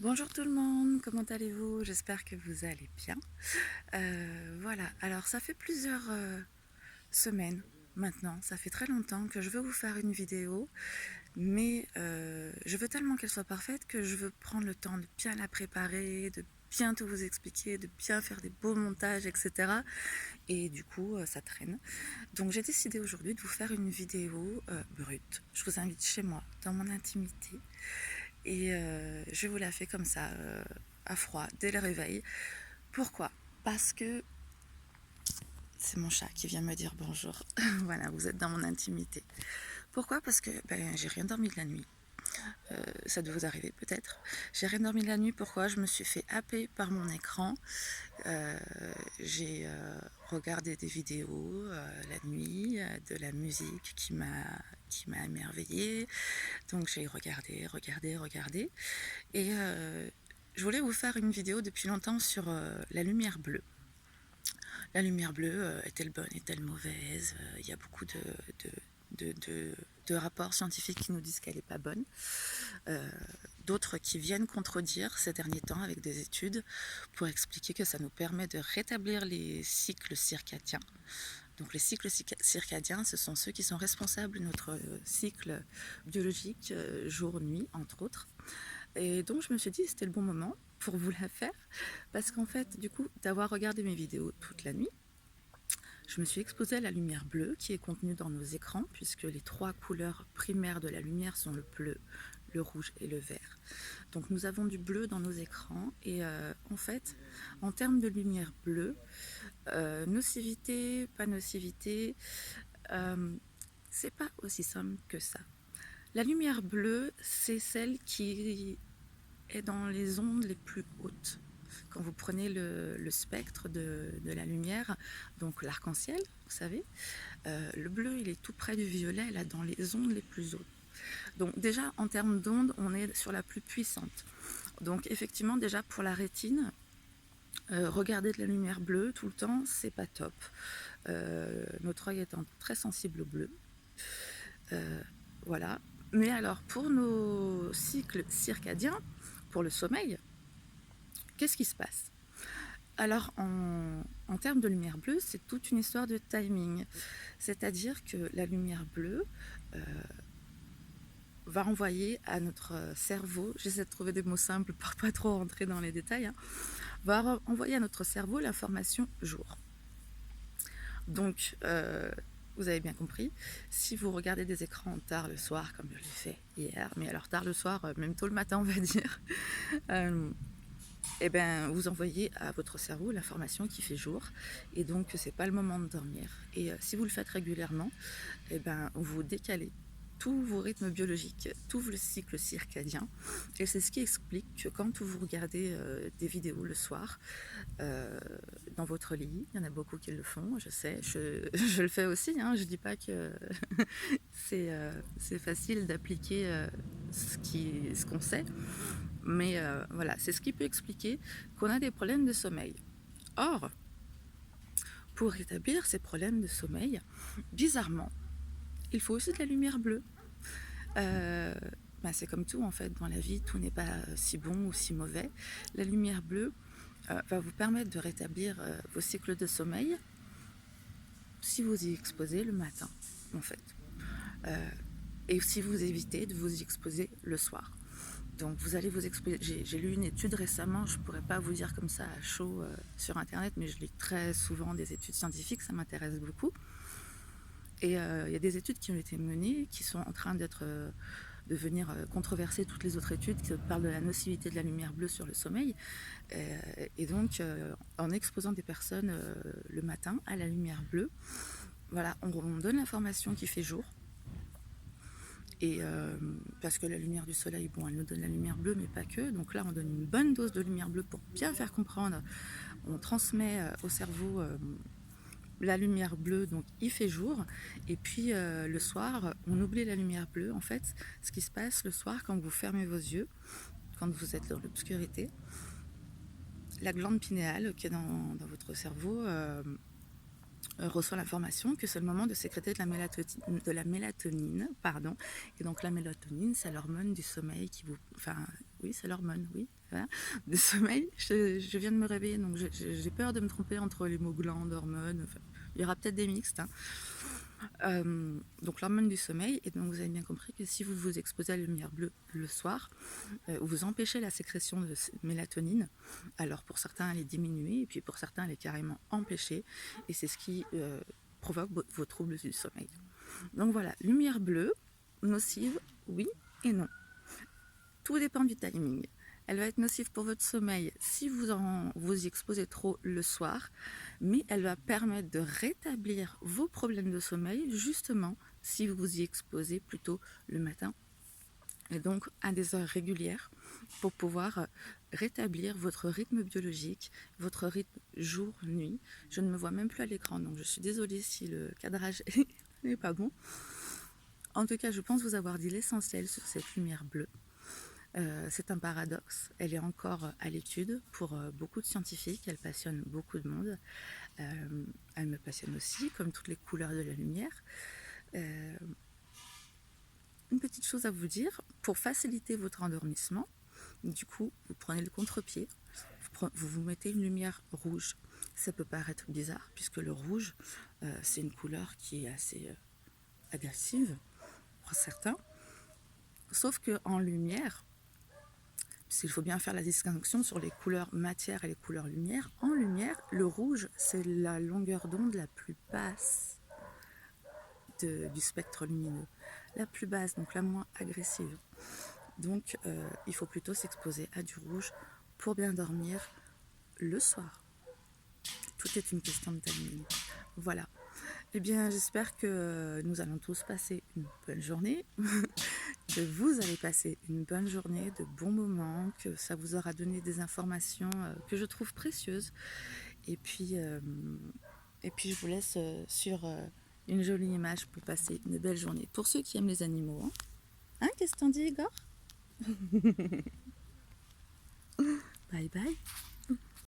Bonjour tout le monde, comment allez-vous? J'espère que vous allez bien. Voilà, alors ça fait plusieurs semaines maintenant, ça fait très longtemps que je veux vous faire une vidéo, mais je veux tellement qu'elle soit parfaite que je veux prendre le temps de bien la préparer, de bien tout vous expliquer, de bien faire des beaux montages, etc. Et du coup, ça traîne. Donc j'ai décidé aujourd'hui de vous faire une vidéo brute. Je vous invite chez moi, dans mon intimité. Et je vous la fais comme ça, à froid, dès le réveil. Pourquoi? Parce que c'est mon chat qui vient me dire bonjour. Voilà, vous êtes dans mon intimité. Pourquoi? Parce que j'ai rien dormi de la nuit. Ça doit vous arriver peut-être. J'ai rien dormi de la nuit. Pourquoi? Je me suis fait happer par mon écran. Euh, j'ai regardé des vidéos la nuit, de la musique qui m'a émerveillée. Donc j'ai regardé. Et je voulais vous faire une vidéo depuis longtemps sur la lumière bleue. La lumière bleue, est-elle bonne, est-elle mauvaise? Il y a beaucoup de rapports scientifiques qui nous disent qu'elle n'est pas bonne. D'autres qui viennent contredire ces derniers temps avec des études pour expliquer que ça nous permet de rétablir les cycles circadiens. Donc les cycles circadiens, ce sont ceux qui sont responsables de notre cycle biologique jour-nuit, entre autres. Et donc je me suis dit c'était le bon moment pour vous la faire, parce qu'en fait, du coup, d'avoir regardé mes vidéos toute la nuit, je me suis exposée à la lumière bleue qui est contenue dans nos écrans, puisque les trois couleurs primaires de la lumière sont le bleu, le rouge et le vert. Donc nous avons du bleu dans nos écrans, et en fait, en termes de lumière bleue, nocivité, pas nocivité, c'est pas aussi simple que ça. La lumière bleue, c'est celle qui est dans les ondes les plus hautes. Quand vous prenez le spectre de la lumière, donc l'arc-en-ciel, vous savez, le bleu, il est tout près du violet, là, dans les ondes les plus hautes. Donc déjà, en termes d'ondes, on est sur la plus puissante. Donc effectivement, déjà pour la rétine, regarder de la lumière bleue tout le temps, c'est pas top. Notre œil étant très sensible au bleu. Voilà. Mais alors, pour nos cycles circadiens, pour le sommeil, qu'est-ce qui se passe? Alors, en termes de lumière bleue, c'est toute une histoire de timing. C'est-à-dire que la lumière bleue va envoyer à notre cerveau, j'essaie de trouver des mots simples pour pas trop rentrer dans les détails, va envoyer à notre cerveau l'information jour. Donc, vous avez bien compris, si vous regardez des écrans tard le soir, comme je l'ai fait hier, mais alors tard le soir, même tôt le matin, on va dire, eh ben, vous envoyez à votre cerveau l'information qui fait jour, et donc c'est pas le moment de dormir. Et si vous le faites régulièrement, eh ben, vous décalez tous vos rythmes biologiques, tout le cycle circadien, et c'est ce qui explique que quand vous regardez des vidéos le soir, dans votre lit, il y en a beaucoup qui le font, je sais, je le fais aussi, hein, je dis pas que c'est facile d'appliquer ce qu'on sait, mais voilà, c'est ce qui peut expliquer qu'on a des problèmes de sommeil. Or, pour rétablir ces problèmes de sommeil, bizarrement, il faut aussi de la lumière bleue. C'est comme tout en fait dans la vie, tout n'est pas si bon ou si mauvais. La lumière bleue va vous permettre de rétablir vos cycles de sommeil si vous y exposez le matin, en fait. Et si vous évitez de vous y exposer le soir. Donc vous allez vous exposer. J'ai lu une étude récemment, je ne pourrais pas vous dire comme ça à chaud sur internet, mais je lis très souvent des études scientifiques, ça m'intéresse beaucoup. Et il y a des études qui ont été menées, qui sont en train de venir controverser toutes les autres études qui parlent de la nocivité de la lumière bleue sur le sommeil. Et donc, en exposant des personnes le matin à la lumière bleue, voilà, on donne l'information qui fait jour. Et parce que la lumière du soleil, bon, elle nous donne la lumière bleue, mais pas que. Donc là, on donne une bonne dose de lumière bleue pour bien faire comprendre. On transmet au cerveau la lumière bleue, donc il fait jour. Et puis le soir, on oublie la lumière bleue. En fait, ce qui se passe le soir, quand vous fermez vos yeux, quand vous êtes dans l'obscurité, la glande pinéale qui est dans votre cerveau reçoit l'information que c'est le moment de sécréter de la mélatonine, pardon. Et donc la mélatonine, c'est l'hormone du sommeil oui, c'est l'hormone, oui, voilà, de sommeil. Je viens de me réveiller, donc j'ai peur de me tromper entre les mots glandes, hormones, enfin, il y aura peut-être des mixtes, hein. Donc l'hormone du sommeil, et donc vous avez bien compris que si vous vous exposez à la lumière bleue le soir, vous empêchez la sécrétion de mélatonine. Alors pour certains elle est diminuée, et puis pour certains elle est carrément empêchée, et c'est ce qui provoque vos troubles du sommeil. Donc voilà, lumière bleue, nocive, oui et non. Tout dépend du timing. Elle va être nocive pour votre sommeil si vous y exposez trop le soir, mais elle va permettre de rétablir vos problèmes de sommeil justement si vous vous y exposez plutôt le matin, et donc à des heures régulières, pour pouvoir rétablir votre rythme biologique, votre rythme jour-nuit. Je ne me vois même plus à l'écran, donc je suis désolée si le cadrage n'est pas bon. En tout cas, je pense vous avoir dit l'essentiel sur cette lumière bleue. C'est un paradoxe, elle est encore à l'étude pour beaucoup de scientifiques, elle passionne beaucoup de monde. Elle me passionne aussi, comme toutes les couleurs de la lumière. Une petite chose à vous dire, pour faciliter votre endormissement, du coup, vous prenez le contre-pied, vous vous mettez une lumière rouge. Ça peut paraître bizarre, puisque le rouge, c'est une couleur qui est assez agressive pour certains. Sauf qu'en lumière, il faut bien faire la distinction sur les couleurs matière et les couleurs lumière. En lumière, le rouge, c'est la longueur d'onde la plus basse du spectre lumineux. La plus basse, donc la moins agressive. Donc, il faut plutôt s'exposer à du rouge pour bien dormir le soir. Tout est une question de timing. Voilà. Eh bien, j'espère que nous allons tous passer une bonne journée, que vous allez passer une bonne journée, de bons moments, que ça vous aura donné des informations que je trouve précieuses. Et puis je vous laisse sur une jolie image pour passer une belle journée. Pour ceux qui aiment les animaux, hein, qu'est-ce que t'en dis, Igor? Bye bye.